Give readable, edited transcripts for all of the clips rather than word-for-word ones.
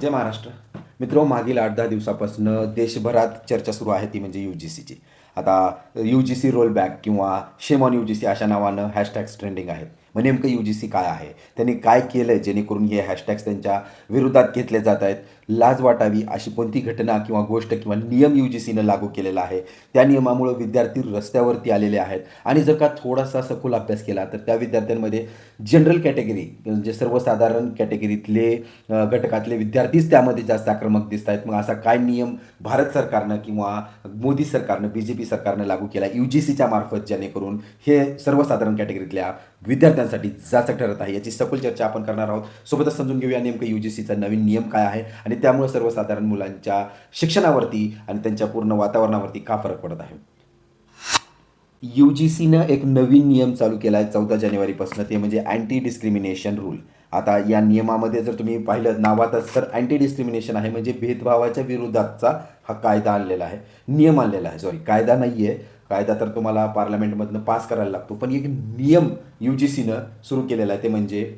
जय महाराष्ट्र. मित्रो, मागील 8-10 दिवसापासून देशभरात चर्चा सुरू आहे ती म्हणजे यू-जी-सीची. आता यू-जी-सी रोलबॅक किंवा शेम ऑन यू-जी-सी अशा नावानं हॅशटॅग्स ट्रेंडिंग आहेत. मग नेमकं यू-जी-सी काय आहे? त्यांनी काय केलं जेणेकरून हे हॅशटॅग्स त्यांच्या विरोधात घेतले जात आहेत? लाज वाटावी अशी कोणती घटना किंवा गोष्ट किंवा नियम यू-जी-सीनं लागू केलेला आहे? त्या नियमामुळं विद्यार्थी रस्त्यावरती आलेले आहेत आणि जर का थोडासा सखोल अभ्यास केला तर त्या विद्यार्थ्यांमध्ये जनरल कॅटेगरी म्हणजे सर्वसाधारण कॅटेगरीतले घटकातले विद्यार्थीच त्यामध्ये जास्त आक्रमक दिसत आहेत. मग असा काय नियम भारत सरकारनं किंवा मोदी सरकारनं, बी-जे-पी सरकारनं लागू केला यू-जी-सीच्या मार्फत, जेणेकरून हे सर्वसाधारण कॅटेगरीतल्या विद्यार्थ्यांसाठी जाचक ठरत आहे? याची सखोल चर्चा आपण करणार आहोत. सोबतच समजून घेऊया नेमकं यू-जी-सीचा नवीन नियम काय आहे आणि त्यामुळे सर्वसाधारण मुलांच्या शिक्षणावरती आणि त्यांच्या पूर्ण वातावरणावरती का फरक पडत आहे. यू-जी-सीनं एक नवीन नियम चालू केला आहे 14 जानेवारीपासून, ते म्हणजे अँटी डिस्क्रिमिनेशन रूल. आता या नियमामध्ये जर तुम्ही पाहिलं नावातच, तर अँटी डिस्क्रिमिनेशन आहे म्हणजे भेदभावाच्या विरोधातचा हा कायदा आणलेला आहे, नियम आणलेला आहे. सॉरी, कायदा नाही आहे. कायदा तर तुम्हाला पार्लमेंटमधनं पास करायला लागतो, पण एक नियम यू-जी-सीनं सुरू केलेला आहे, ते म्हणजे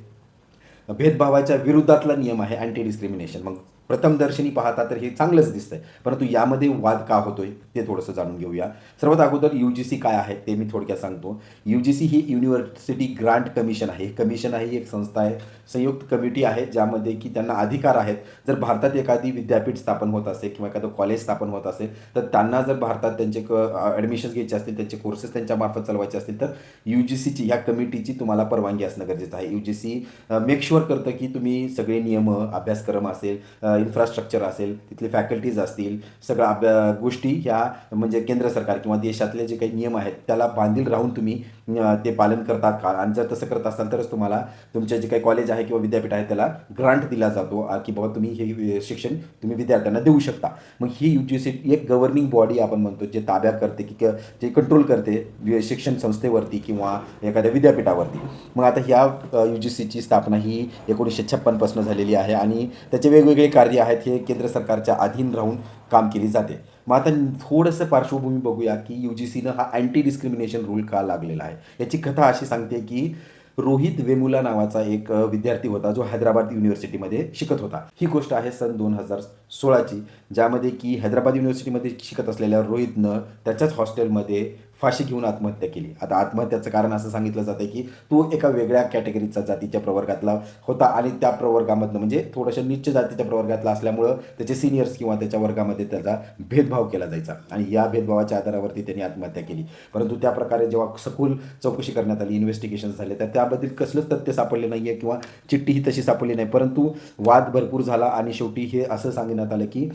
भेदभावाच्या विरोधातला नियम आहे अँटी डिस्क्रिमिनेशन. मग प्रथमदर्शनी पाहता तर हे चांगलंच दिसतंय, परंतु यामध्ये वाद का होतोय ते थोडंसं जाणून घेऊया. सर्वात अगोदर यू-जी-सी काय आहे ते मी थोडक्यात सांगतो. यू-जी-सी ही युनिव्हर्सिटी ग्रांट कमिशन आहे. कमिशन आहे, एक संस्था आहे, संयुक्त कमिटी आहे, ज्यामध्ये की त्यांना अधिकार आहेत. जर भारतात एखादी विद्यापीठ स्थापन होत असेल किंवा एखादं कॉलेज स्थापन होत असेल, तर त्यांना जर भारतात त्यांचे ॲडमिशन्स घ्यायचे असतील, त्यांचे कोर्सेस त्यांच्यामार्फत चालवायचे असतील, तर यू-जी-सीची ह्या कमिटीची तुम्हाला परवानगी असणं गरजेचं आहे. यू-जी-सी मेक शुअर करतं की तुम्ही सगळे नियम, अभ्यासक्रम असेल, इन्फ्रास्ट्रक्चर असेल, तिथले फॅकल्टीज असतील, सगळ्या गोष्टी ह्या म्हणजे केंद्र सरकार किंवा देशातले जे काही नियम आहेत त्याला बांधील राहून तुम्ही ते पालन करतात का, आणि जर तसं करत असाल तरच तुम्हाला तुमचे जे काही कॉलेज आहे किंवा विद्यापीठ आहे त्याला ग्रांट दिला जातो की बाबा तुम्ही हे शिक्षण तुम्ही विद्यार्थ्यांना देऊ शकता. मग ही यू-जी-सी एक गव्हर्निंग बॉडी आपण म्हणतो, जे ताब्यात करते की जे कंट्रोल करते शिक्षण संस्थेवरती किंवा एखाद्या विद्यापीठावरती. मग आता ह्या यू-जी-सीची स्थापना ही 1956 पासून झालेली आहे आणि त्याचे वेगवेगळे कार्य आहेत, हे केंद्र सरकारच्या अधीन राहून काम केली जाते. मग आता थोडंसं पार्श्वभूमी बघूया की यू-जी-सीनं हा अँटी डिस्क्रिमिनेशन रूल का लागलेला आहे. याची कथा अशी सांगते की रोहित वेमुला नावाचा एक विद्यार्थी होता, जो हैदराबाद युनिव्हर्सिटीमध्ये शिकत होता. ही गोष्ट आहे सन 2016ची, ज्यामध्ये की हैदराबाद युनिव्हर्सिटीमध्ये शिकत असलेल्या रोहितनं त्याच्याच हॉस्टेलमध्ये फाशी घेऊन आत्महत्या केली. आता आत्महत्याचं कारण असं सांगितलं जातं की तो एका वेगळ्या कॅटेगरीचा, जातीच्या प्रवर्गातला होता आणि त्या प्रवर्गामधनं म्हणजे थोड्याशा नीच जातीच्या प्रवर्गातला असल्यामुळं त्याचे सिनियर्स किंवा त्याच्या वर्गामध्ये त्याचा भेदभाव केला जायचा आणि या भेदभावाच्या आधारावरती त्यांनी आत्महत्या केली. परंतु त्या प्रकारे जेव्हा सखोल चौकशी करण्यात आली, इन्व्हेस्टिगेशन झाले, तर त्याबद्दल कसलंच तथ्य सापडले नाही आहे किंवा चिठ्ठीही तशी सापडली नाही. परंतु वाद भरपूर झाला आणि शेवटी हे असं सांगण्यात आलं की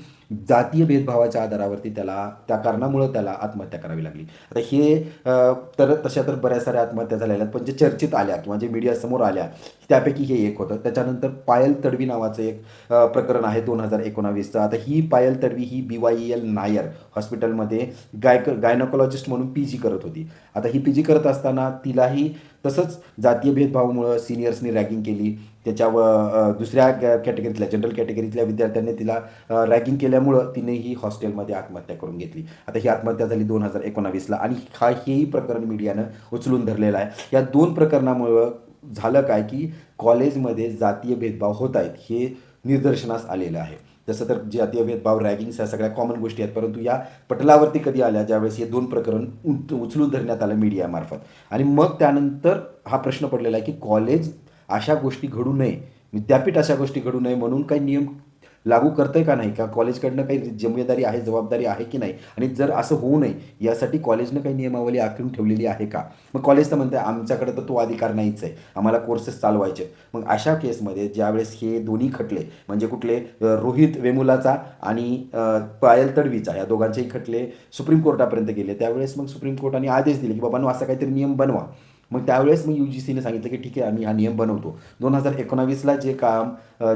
जातीय भेदभावाच्या आधारावरती त्याला, त्या कारणामुळं त्याला आत्महत्या करावी लागली. आता हे तर तशा तर बऱ्याच साऱ्या आत्महत्या झालेल्या आहेत, पण जे चर्चेत आल्या किंवा जे मीडियासमोर आल्या त्यापैकी हे एक होतं. त्याच्यानंतर पायल तडवी नावाचं एक प्रकरण आहे 2019चं. आता ही पायल तडवी ही BYEL नायर हॉस्पिटलमध्ये गायनोकॉलॉजिस्ट म्हणून PG करत होती. आता ही PG करत असताना तिलाही तसंच जातीय भेदभावामुळं सिनियर्सनी रॅगिंग केली. त्याच्यावर दुसऱ्या कॅटेगरीतल्या, जनरल कॅटेगरीतल्या विद्यार्थ्यांनी तिला रॅगिंग केल्यामुळं तिने ही हॉस्टेलमध्ये आत्महत्या करून घेतली. आता ही आत्महत्या झाली 2019ला आणि हेही प्रकरण मीडियानं उचलून धरलेलं आहे. या 2 प्रकरणामुळं झालं काय की कॉलेजमध्ये जातीय भेदभाव होत आहेत हे निदर्शनास आलेलं आहे. तसं तर जातीय भेदभाव, रॅगिंग्स ह्या सगळ्या कॉमन गोष्टी आहेत, परंतु या पटलावरती कधी आल्या ज्यावेळेस हे 2 प्रकरण उचलून धरण्यात आलं मीडियामार्फत. आणि मग त्यानंतर हा प्रश्न पडलेला आहे की कॉलेज अशा गोष्टी घडू नये, विद्यापीठ अशा गोष्टी घडू नये म्हणून काही नियम लागू करतंय का नाही, का कॉलेजकडनं काही जिम्मेदारी आहे, जबाबदारी आहे की नाही, आणि जर असं होऊ नये यासाठी कॉलेजनं काही नियमावली आखून ठेवलेली आहे का. मग कॉलेज तर म्हणते आमच्याकडे तर तो अधिकार नाहीच आहे, आम्हाला कोर्सेस चालवायचे. मग अशा केसमध्ये ज्यावेळेस हे दोन्ही खटले म्हणजे कुठले, रोहित वेमुलाचा आणि पायल तडवीचा, या दोघांचेही खटले सुप्रीम कोर्टापर्यंत गेले, त्यावेळेस मग सुप्रीम कोर्टाने आदेश दिले की बाबा असा काहीतरी नियम बनवा. मग त्यावेळेस मग यू-जी-सीने सांगितलं की ठीक आहे, आम्ही हा नियम बनवतो. 2019ला जे काम,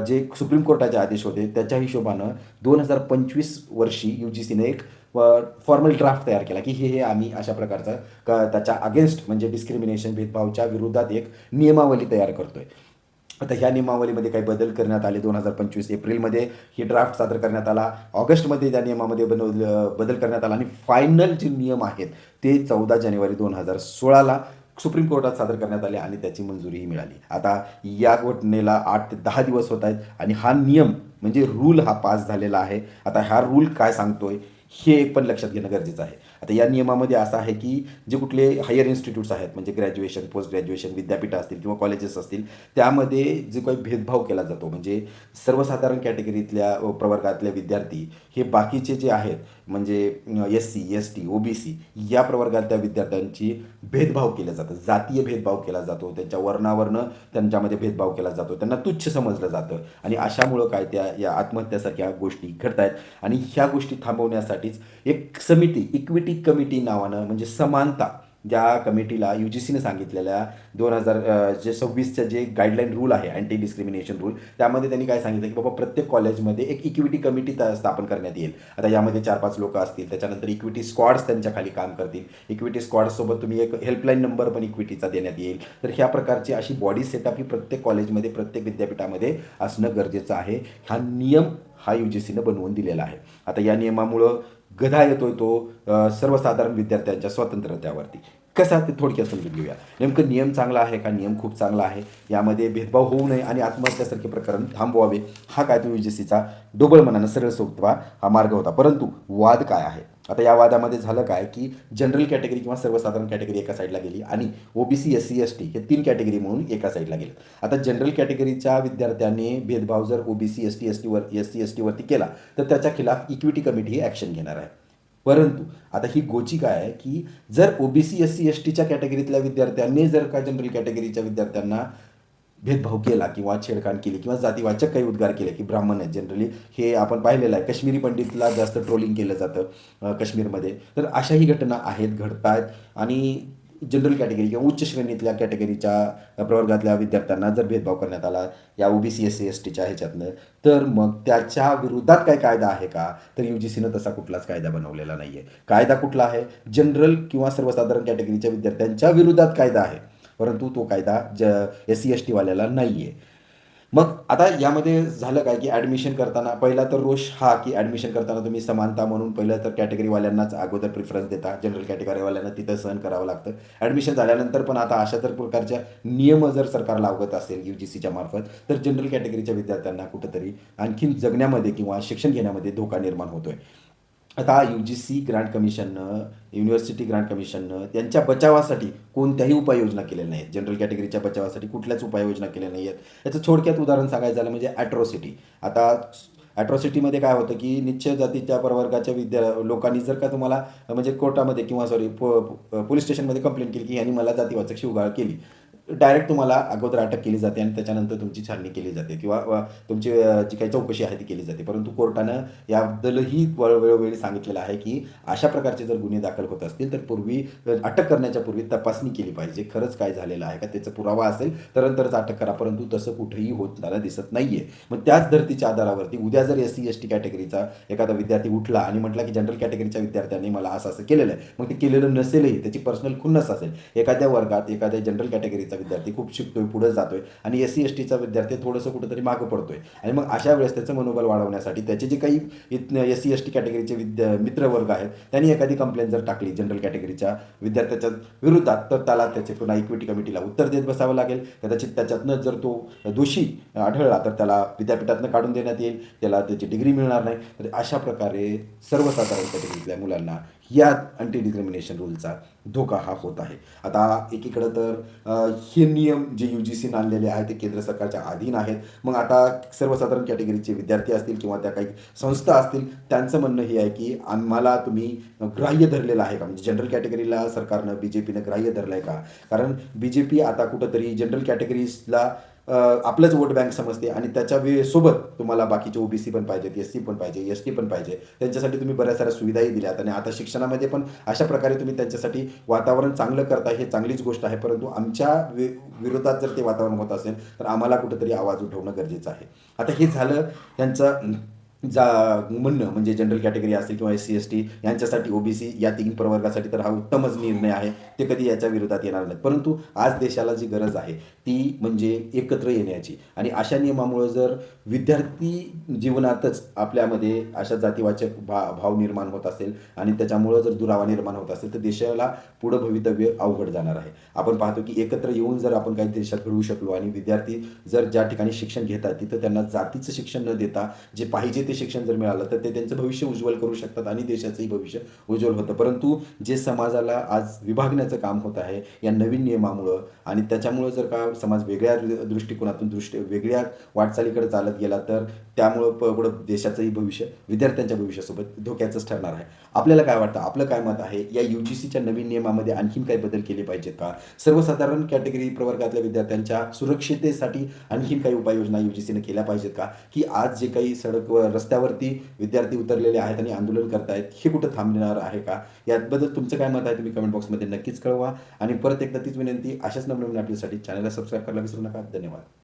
जे सुप्रीम कोर्टाचे आदेश होते त्याच्या हिशोबानं 2025 वर्षी यू-जी-सीने एक फॉर्मल ड्राफ्ट तयार केला की हे आम्ही अशा प्रकारचा त्याच्या अगेन्स्ट म्हणजे डिस्क्रिमिनेशन, भेदभावाच्या विरोधात एक नियमावली तयार करतोय. आता ह्या नियमावलीमध्ये काही बदल करण्यात आले. 2025 एप्रिलमध्ये ही ड्राफ्ट सादर करण्यात आला. ऑगस्टमध्ये त्या नियमामध्ये बदल करण्यात आला आणि फायनल जे नियम आहेत ते 14 जानेवारी 2016ला सुप्रीम कोर्टात सादर करण्यात आले आणि त्याची मंजुरीही मिळाली. आता या घटनेला 8 ते 10 दिवस होत आहेत आणि हा नियम म्हणजे रूल हा पास झालेला आहे. आता हा रूल काय सांगतोय हे पण लक्षात घेणं गरजेचं आहे. आता या नियमामध्ये असं आहे की जे कुठले हायर इन्स्टिट्यूट्स आहेत म्हणजे ग्रॅज्युएशन, पोस्ट ग्रॅज्युएशन, विद्यापीठं असतील किंवा कॉलेजेस असतील, त्यामध्ये जो काही भेदभाव केला जातो म्हणजे सर्वसाधारण कॅटेगरीतल्या प्रवर्गातले विद्यार्थी हे बाकीचे जे आहेत म्हणजे एस-सी, एस-टी, ओ-बी-सी या प्रवर्गातल्या विद्यार्थ्यांची भेदभाव केला जातं. जातीय भेदभाव केला जातो. त्यांच्या वर्णावरनं त्यांच्यामध्ये भेदभाव केला जातो. त्यांना तुच्छ समजलं जातं आणि अशामुळं काय त्या या आत्महत्यासारख्या गोष्टी घडत आहेत आणि ह्या गोष्टी थांबवण्यासाठीच एक समिती, इक्विटी कमिटी नावानं म्हणजे समानता ज्या कमिटीला UGCने सांगितलेल्या 2026च्या जे गाईडलाईन रूल आहे अँटी डिस्क्रिमिनेशन रूल, त्यामध्ये त्यांनी काय सांगितलं की बाबा प्रत्येक कॉलेजमध्ये एक इक्विटी कमिटी स्थापन करण्यात येईल. आता यामध्ये 4-5 लोकं असतील, त्याच्यानंतर इक्विटी स्क्वॉड्स त्यांच्या खाली काम करतील. इक्विटी स्क्वॉड्ससोबत तुम्ही एक हेल्पलाईन नंबर पण इक्विटीचा देण्यात येईल. तर ह्या प्रकारची अशी बॉडी सेटअप ही प्रत्येक कॉलेजमध्ये, प्रत्येक विद्यापीठामध्ये असणं गरजेचं आहे. हा नियम हा UGCनं बनवून दिलेला आहे. आता या नियमामुळं गधा येतोय तो सर्वसाधारण विद्यार्थ्यांच्या स्वातंत्र्यावरती. कसा ते थोडक्यात समजून घेऊया. नेमकं नियम चांगला आहे का? नियम खूप चांगला आहे. यामध्ये भेदभाव होऊ नये आणि आत्महत्यासारखे प्रकरण थांबवावे हा काय तो UGCचा डोबळ मनानं सरळ सोपा हा मार्ग होता. परंतु वाद काय आहे? आता या वादामध्ये झालं काय की जनरल कॅटेगरी किंवा सर्वसाधारण कॅटेगरी एका साईडला गेली आणि OBC, SC, ST हे 3 कॅटेगरी म्हणून एका साईडला गेले. आता जनरल कॅटेगरीच्या विद्यार्थ्याने भेदभाव जर OBC, ST, SC, ST वरती केला तर त्याच्या खिलाफ इक्विटी कमिटी ही ॲक्शन घेणार आहे. परंतु आता ही गोची काय आहे की जर OBC, SC, STच्या कॅटेगरीतल्या विद्यार्थ्यांनी जर का जनरल कॅटेगरीच्या विद्यार्थ्यांना भेदभाव केला किंवा छेडखाण केली किंवा जातीवाचक काही उद्गार केले की ब्राह्मण आहेत जनरली हे आपण पाहिलेलं आहे. काश्मीरी पंडितला जास्त ट्रोलिंग केलं जातं काश्मीरमध्ये. तर अशाही घटना आहेत, घडत आहेत आणि जनरल कॅटेगरी किंवा उच्च श्रेणीतल्या कॅटेगरीच्या प्रवर्गातल्या विद्यार्थ्यांना जर भेदभाव करण्यात आला या OBC, SC, STच्या ह्याच्यातनं, तर मग त्याच्या विरोधात काय कायदा आहे का? तर UGCनं तसा कुठलाच कायदा बनवलेला नाही आहे. कायदा कुठला आहे? जनरल किंवा सर्वसाधारण कॅटेगरीच्या विद्यार्थ्यांच्या विरोधात कायदा आहे. परंतु तो कायदा SC, ST वाल्याला नाही आहे. मग आता यामध्ये झालं काय की ॲडमिशन करताना पहिला तर रोष हा की ॲडमिशन करताना तुम्ही समानता म्हणून पहिलं तर कॅटेगरीवाल्यांनाच अगोदर प्रिफरन्स देता. जनरल कॅटेगरीवाल्यांना तिथं सहन करावं लागतं. ॲडमिशन झाल्यानंतर पण आता अशा जर प्रकारच्या नियम जर सरकार लावत असेल UGCच्या मार्फत तर जनरल कॅटेगरीच्या विद्यार्थ्यांना कुठंतरी आणखीन जगण्यामध्ये किंवा शिक्षण घेण्यामध्ये धोका निर्माण होतोय. आता UGC ग्रांट कमिशननं, युनिव्हर्सिटी ग्रांट कमिशननं त्यांच्या बचावासाठी कोणत्याही उपाययोजना केलेल्या नाहीत. जनरल कॅटेगरीच्या बचावासाठी कुठल्याच उपाययोजना केल्या नाही आहेत. याचं थोडक्यात उदाहरण सांगायचं झालं म्हणजे ॲट्रॉसिटी. आता ॲट्रॉसिटीमध्ये काय होतं की निश्च जातीच्या प्रवर्गाच्या लोकांनी जर का तुम्हाला म्हणजे कोर्टामध्ये किंवा पोलीस स्टेशनमध्ये कंप्लेंट केली की यांनी मला जातीवाचक शिवगाळ केली, डायरेक्ट तुम्हाला अगोदर अटक केली जाते आणि त्याच्यानंतर तुमची छाननी केली जाते किंवा तुमची जी काही चौकशी आहे ती केली जाते. परंतु कोर्टानं याबद्दलही वेळोवेळी सांगितलेलं आहे की अशा प्रकारचे जर गुन्हे दाखल होत असतील तर पूर्वी अटक करण्याच्या पूर्वी तपासणी केली पाहिजे. खरंच काय झालेलं आहे का त्याचा पुरावा असेल तरच अटक करा. परंतु तसं कुठेही होताना दिसत नाही आहे. मग त्याच धर्तीच्या आधारावरती उद्या जर SC, ST कॅटेगरीचा एखादा विद्यार्थी उठला आणि म्हटला की जनरल कॅटेगरीच्या विद्यार्थ्यांनी मला असं असं केलेलं आहे, मग ते केलेलं नसेलही, त्याची पर्सनल खुन्नस असेल, एखाद्या वर्गात एखाद्या जनरल कॅटेगरीचा विद्यार्थी खूप शिकतोय, पुढे जातोय आणि SC, STचा विद्यार्थी थोडंसं कुठंतरी मागं पडतोय आणि मग अशा वेळेस त्याचं मनोबल वाढवण्यासाठी त्याचे जे काही SC, ST कॅटेगरीचे मित्रवर्ग आहेत त्यांनी एखादी कंप्लेंट जर टाकली जनरल कॅटेगरीच्या विद्यार्थ्याच्या विरोधात तर त्याला त्याचे पुन्हा इक्विटी कमिटीला उत्तर देत बसावं लागेल. कदाचित त्याच्यातनं जर तो दोषी आढळला तर त्याला विद्यापीठातनं काढून देण्यात येईल, त्याला त्याची डिग्री मिळणार नाही. तर अशा प्रकारे सर्वसाधारण कॅटेगरीतल्या मुलांना या अँटी डिस्क्रिमिनेशन रूलचा धोका हा होत आहे. आता एकीकडं तर हे नियम जे UGCनं आणलेले आहेत ते केंद्र सरकारच्या अधीन आहेत. मग आता सर्वसाधारण कॅटेगरीचे विद्यार्थी असतील किंवा त्या काही संस्था असतील त्यांचं म्हणणं हे आहे की आम्हाला तुम्ही ग्राह्य धरलेलं आहे का? म्हणजे जनरल कॅटेगरीला सरकारनं BJPनं ग्राह्य धरलं आहे का? कारण BJP आता कुठंतरी जनरल कॅटेगरीजला आपलंच वोट बँक समजते आणि त्याच्या सोबत तुम्हाला बाकीचे OBC पण पाहिजेत, SC पण पाहिजे, ST पण पाहिजे. त्यांच्यासाठी तुम्ही बऱ्याच साऱ्या सुविधाही दिल्यात आणि आता शिक्षणामध्ये पण अशा प्रकारे तुम्ही त्यांच्यासाठी वातावरण चांगलं करताय हे चांगलीच गोष्ट आहे. परंतु आमच्या विरोधात जर ते वातावरण होत असेल तर आम्हाला कुठंतरी आवाज उठवणं गरजेचं आहे. आता हे झालं त्यांचं म्हणणं म्हणजे जनरल कॅटेगरी असेल किंवा SC, ST यांच्यासाठी OBC या 3 प्रवर्गासाठी तर हा उत्तमच निर्णय आहे. ते कधी याच्या विरोधात येणार नाहीत. परंतु आज देशाला जी गरज आहे ती म्हणजे एकत्र येण्याची. आणि अशा नियमामुळं जर विद्यार्थी जीवनातच आपल्यामध्ये अशा जातीवाचक भाव निर्माण होत असेल आणि त्याच्यामुळं जर दुरावा निर्माण होत असेल तर देशाला पुढं भवितव्य अवघड जाणार आहे. आपण पाहतो की एकत्र येऊन जर आपण काही देशात घडवू शकलो आणि विद्यार्थी जर ज्या ठिकाणी शिक्षण घेतात तिथं त्यांना जातीचं शिक्षण न देता जे पाहिजे ते शिक्षण जर मिळालं तर ते त्यांचं भविष्य उज्ज्वल करू शकतात आणि देशाचंही भविष्य उज्ज्वल होतं. परंतु जे समाजाला आज विभागण्याचं काम होत आहे या नवीन नियमामुळं आणि त्याच्यामुळं जर का समाज वेगळ्या दृष्टिकोनातून वेगळ्या वाटचालीकडे चालत गेला तर त्यामुळं पुढं देशाचंही भविष्य विद्यार्थ्यांच्या भविष्यासोबत धोक्याचंच ठरणार आहे. आपल्याला काय वाटतं? आपलं काय मत आहे? या UGCच्या नवीन नियमामध्ये आणखीन काही बदल केले पाहिजेत का? सर्वसाधारण कॅटेगरी प्रवर्गातल्या विद्यार्थ्यांच्या सुरक्षिततेसाठी आणखीन काही उपाययोजना UGCने केल्या पाहिजेत का? की आज जे काही रस्त्यावरती विद्यार्थी उतरलेले आहेत आणि आंदोलन करतायत, हे कुठं थांबणार आहे का? याबद्दल तुमचं काय मत आहे? तुम्ही कमेंट बॉक्समध्ये नक्कीच कळवा. आणि परत एकदा तीच विनंती, अशाच नवनवीन अपडेटसाठी चॅनलला सबस्क्राईब करायला विसरू नका. धन्यवाद.